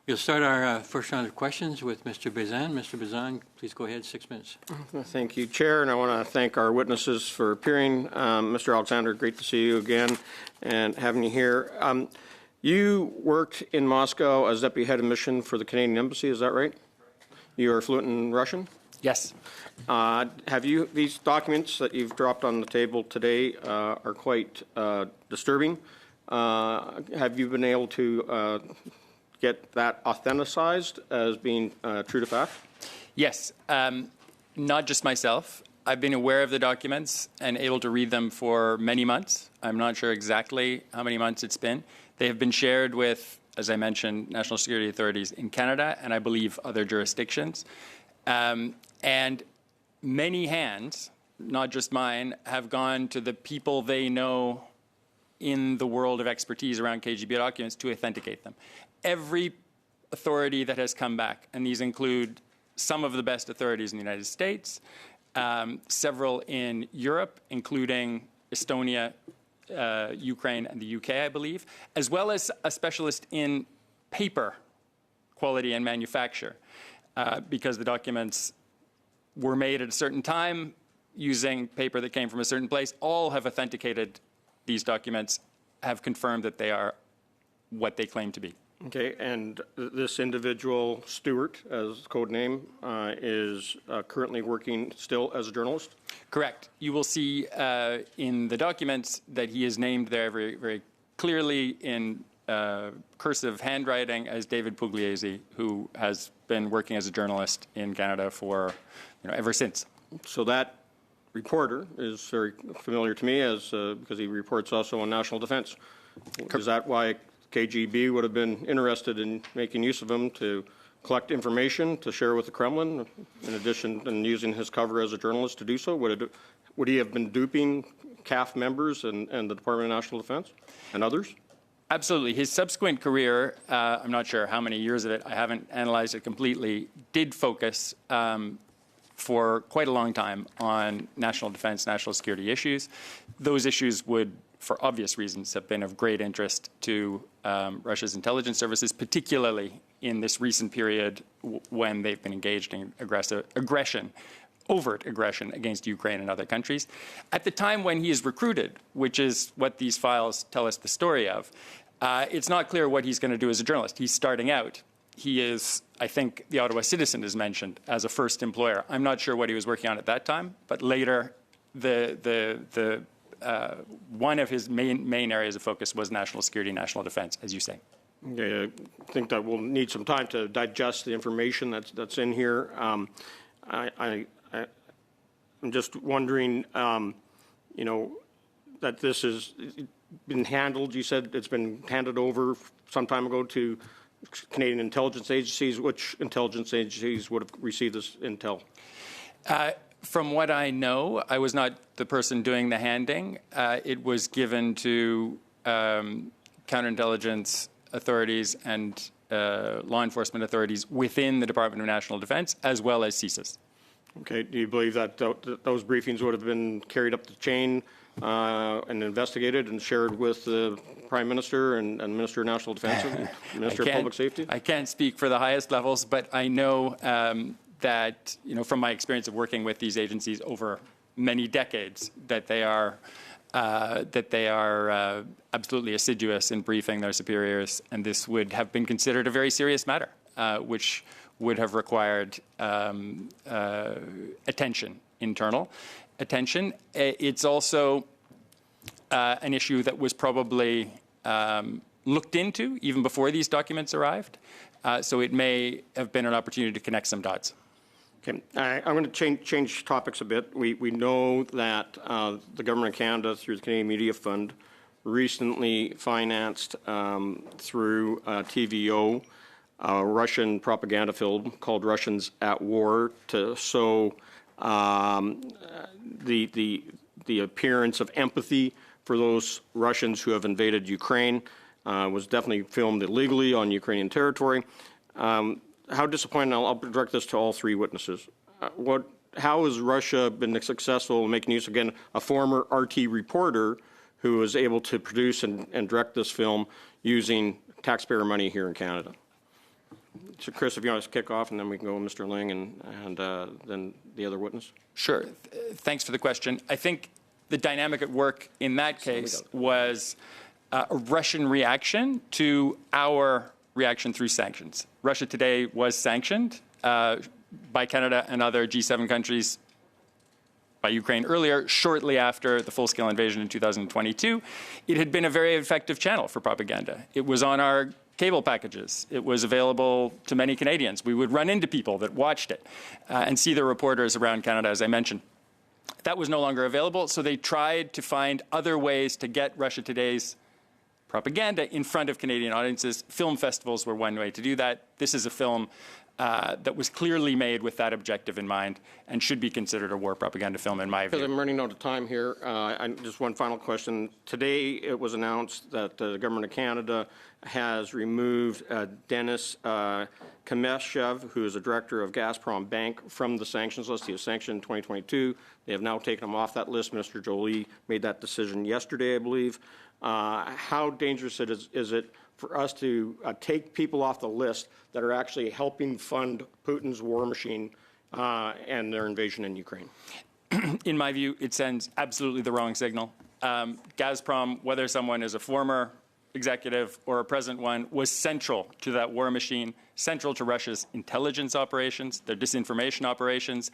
We'll start our first round of questions with Mr. Bazan. Mr. Bazan, please go ahead, 6 minutes. Thank you, Chair, and I want to thank our witnesses for appearing. Mr. Alexander, great to see you again and having you here. You worked in Moscow as Deputy Head of Mission for the Canadian Embassy, is that right? You are fluent in Russian? Yes. Have you, these documents that you've dropped on the table today are quite disturbing. Have you been able to get that authenticized as being true to fact? Yes. Not just myself. I've been aware of the documents and able to read them for many months. I'm not sure exactly how many months it's been. They have been shared with, as I mentioned, national security authorities in Canada and I believe other jurisdictions. And many hands, not just mine, have gone to the people they know in the world of expertise around KGB documents to authenticate them. Every authority that has come back, and these include some of the best authorities in the United States, several in Europe, including Estonia, Ukraine, and the UK, I believe, as well as a specialist in paper quality and manufacture, because the documents were made at a certain time using paper that came from a certain place. All have authenticated these documents, have confirmed that they are what they claim to be. Okay, and this individual, Stewart, as code name, is currently working still as a journalist? Correct. You will see in the documents that he is named there very, very clearly in cursive handwriting as David Pugliese, who has been working as a journalist in Canada for, ever since. So that reporter is very familiar to me as because he reports also on national defense. Is that why KGB would have been interested in making use of him to collect information to share with the Kremlin, in addition to using his cover as a journalist to do so? Would he have been duping CAF members and the Department of National Defense and others? Absolutely. His subsequent career, I'm not sure how many years of it, I haven't analyzed it completely, did focus for quite a long time on national defense, national security issues. Those issues would, for obvious reasons, have been of great interest to Russia's intelligence services, particularly in this recent period when they've been engaged in overt aggression against Ukraine and other countries. At the time when he is recruited, which is what these files tell us the story of, it's not clear what he's going to do as a journalist. He's starting out. He is, I think, the Ottawa Citizen is mentioned as a first employer. I'm not sure what he was working on at that time, but later one of his main areas of focus was national security, national defense, as you say. Okay, I think that we'll need some time to digest the information that's in here. I'm just wondering, that this has been handled. You said it's been handed over some time ago to Canadian intelligence agencies. Which intelligence agencies would have received this intel? From what I know, I was not the person doing the handing. It was given to counterintelligence authorities and law enforcement authorities within the Department of National Defense, as well as CSIS. Okay. Do you believe that those briefings would have been carried up the chain and investigated and shared with the Prime Minister and Minister of National Defense and Minister of Public Safety? I can't speak for the highest levels, but I know that, from my experience of working with these agencies over many decades, that they are absolutely assiduous in briefing their superiors, and this would have been considered a very serious matter, which would have required internal attention. It's also an issue that was probably looked into even before these documents arrived, so it may have been an opportunity to connect some dots. Okay, I'm going to change topics a bit. We know that the Government of Canada, through the Canadian Media Fund, recently financed through TVO a Russian propaganda film called Russians at War to sow the appearance of empathy for those Russians who have invaded Ukraine. Was definitely filmed illegally on Ukrainian territory. How disappointing, I'll direct this to all three witnesses. How has Russia been successful in making use, again, a former RT reporter who was able to produce and direct this film using taxpayer money here in Canada? So Chris, if you want to kick off, and then we can go with Mr. Ling and then the other witness. Sure. Thanks for the question. I think the dynamic at work in that case was a Russian reaction to our reaction through sanctions. Russia today was sanctioned by Canada and other G7 countries, by Ukraine earlier, shortly after the full-scale invasion in 2022. It had been a very effective channel for propaganda. It was on our cable packages. It was available to many Canadians. We would run into people that watched it and see the reporters around Canada, as I mentioned. That was no longer available, so they tried to find other ways to get Russia Today's propaganda in front of Canadian audiences. Film festivals were one way to do that. This is a film that was clearly made with that objective in mind and should be considered a war propaganda film, in my view. Because I'm running out of time here, just one final question. Today it was announced that the Government of Canada has removed Denis Kameshev, who is the director of Gazprom Bank, from the sanctions list. He was sanctioned in 2022. They have now taken him off that list. Minister Jolie made that decision yesterday, I believe. How dangerous is it for us to take people off the list that are actually helping fund Putin's war machine and their invasion in Ukraine? In my view, it sends absolutely the wrong signal. Gazprom, whether someone is a former executive or a present one, was central to that war machine, central to Russia's intelligence operations, their disinformation operations.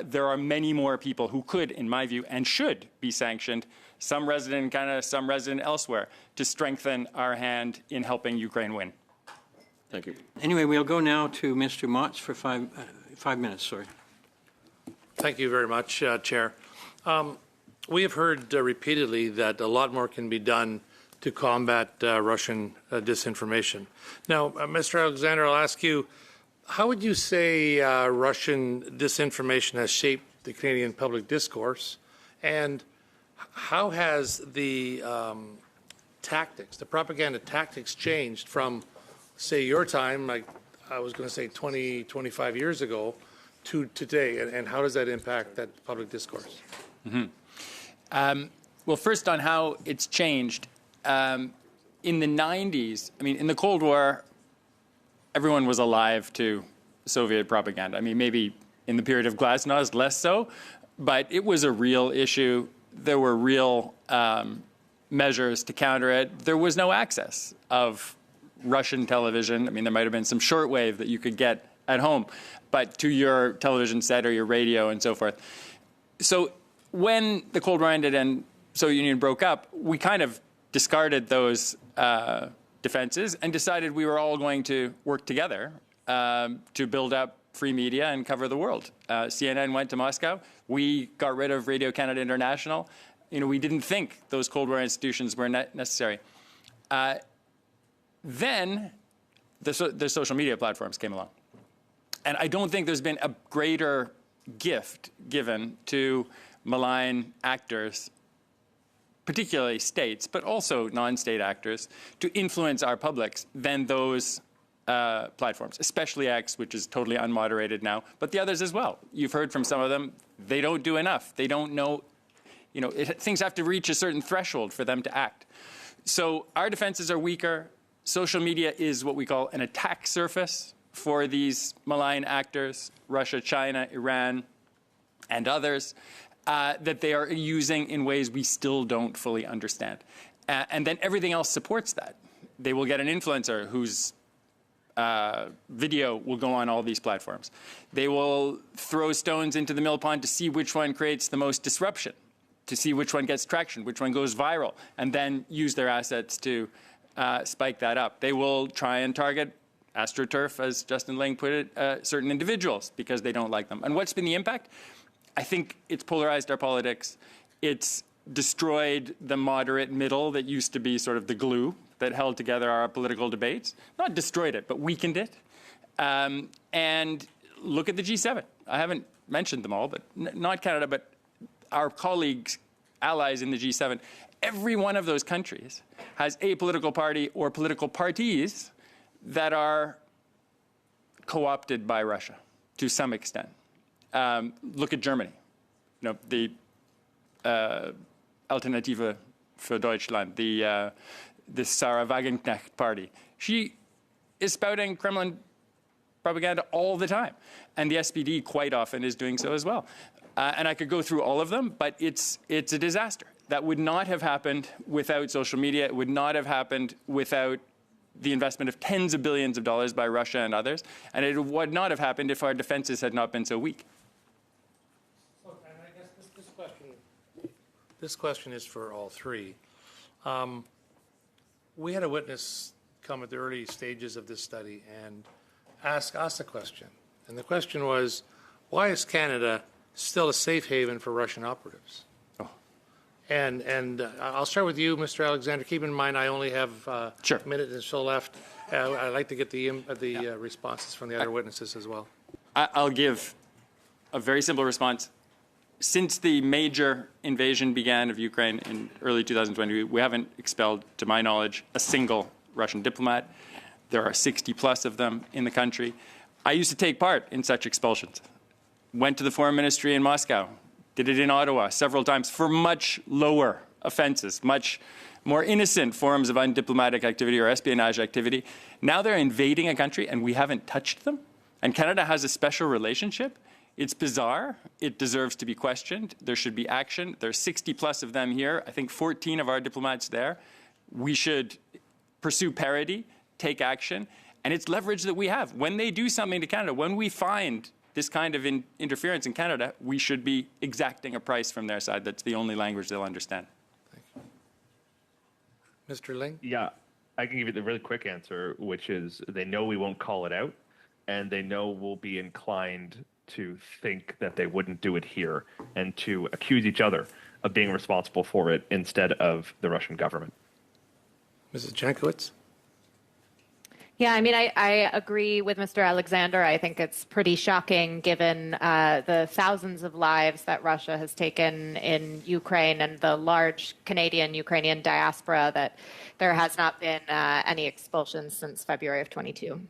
There are many more people who could, in my view, and should be sanctioned, some resident in Canada, some resident elsewhere, to strengthen our hand in helping Ukraine win. Thank you. Anyway, we'll go now to Mr. Motz for five minutes. Sorry. Thank you very much, Chair. We have heard repeatedly that a lot more can be done to combat Russian disinformation. Now, Mr. Alexander, I'll ask you, how would you say Russian disinformation has shaped the Canadian public discourse, and how has the tactics, the propaganda tactics, changed from, say, your time, like I was going to say 20, 25 years ago, to today, and how does that impact that public discourse? Mm-hmm. Well, first on how it's changed. In the 90s, I mean, in the Cold War, everyone was alive to Soviet propaganda. I mean, maybe in the period of Glasnost, less so, but it was a real issue. There were real measures to counter it. There was no access of Russian television. I mean, there might have been some shortwave that you could get at home, but to your television set or your radio and so forth. So when the Cold War ended and Soviet Union broke up, we kind of discarded those defenses and decided we were all going to work together to build up free media and cover the world. CNN went to Moscow. We got rid of Radio Canada International. You know, we didn't think those Cold War institutions were necessary. Then the social media platforms came along. And I don't think there's been a greater gift given to malign actors, particularly states, but also non-state actors, to influence our publics than those platforms, especially X, which is totally unmoderated now, but the others as well. You've heard from some of them, they don't do enough. They don't know, you know, things have to reach a certain threshold for them to act. So our defenses are weaker. Social media is what we call an attack surface for these malign actors, Russia, China, Iran, and others, that they are using in ways we still don't fully understand. And then everything else supports that. They will get an influencer whose video will go on all these platforms. They will throw stones into the mill pond to see which one creates the most disruption, to see which one gets traction, which one goes viral, and then use their assets to spike that up. They will try and target AstroTurf, as Justin Ling put it, certain individuals because they don't like them. And what's been the impact? I think it's polarized our politics. It's destroyed the moderate middle that used to be sort of the glue that held together our political debates. Not destroyed it, but weakened it. And look at the G7. I haven't mentioned them all, but not Canada, but our colleagues, allies in the G7. Every one of those countries has a political party or political parties that are co-opted by Russia to some extent. Look at Germany. You know, the Alternative für Deutschland, the Sarah Wagenknecht party. She is spouting Kremlin propaganda all the time. And the SPD quite often is doing so as well. And I could go through all of them, but it's a disaster. That would not have happened without social media. It would not have happened without the investment of tens of billions of dollars by Russia and others. And it would not have happened if our defenses had not been so weak. Look, and I guess this question is for all three. We had a witness come at the early stages of this study and ask us a question. And the question was, why is Canada still a safe haven for Russian operatives? And I'll start with you, Mr. Alexander. Keep in mind, I only have Sure. a minute and so left. I'd like to get the responses from the other witnesses as well. I'll give a very simple response. Since the major invasion began of Ukraine in early 2020, we haven't expelled, to my knowledge, a single Russian diplomat. There are 60 plus of them in the country. I used to take part in such expulsions. Went to the foreign ministry in Moscow, did it in Ottawa several times for much lower offenses, much more innocent forms of undiplomatic activity or espionage activity. Now they're invading a country and we haven't touched them. And Canada has a special relationship. It's bizarre. It deserves to be questioned. There should be action. There's 60 plus of them here. I think 14 of our diplomats there. We should pursue parity, take action. And it's leverage that we have. When they do something to Canada, when we find this kind of interference in Canada, we should be exacting a price from their side. That's the only language they'll understand. Thank you. Mr. Ling? Yeah, I can give you the really quick answer, which is they know we won't call it out, and they know we'll be inclined to think that they wouldn't do it here and to accuse each other of being responsible for it instead of the Russian government. Mrs. Jankowicz? Yeah, I mean, I agree with Mr. Alexander. I think it's pretty shocking given the thousands of lives that Russia has taken in Ukraine and the large Canadian-Ukrainian diaspora that there has not been any expulsions since February of 22.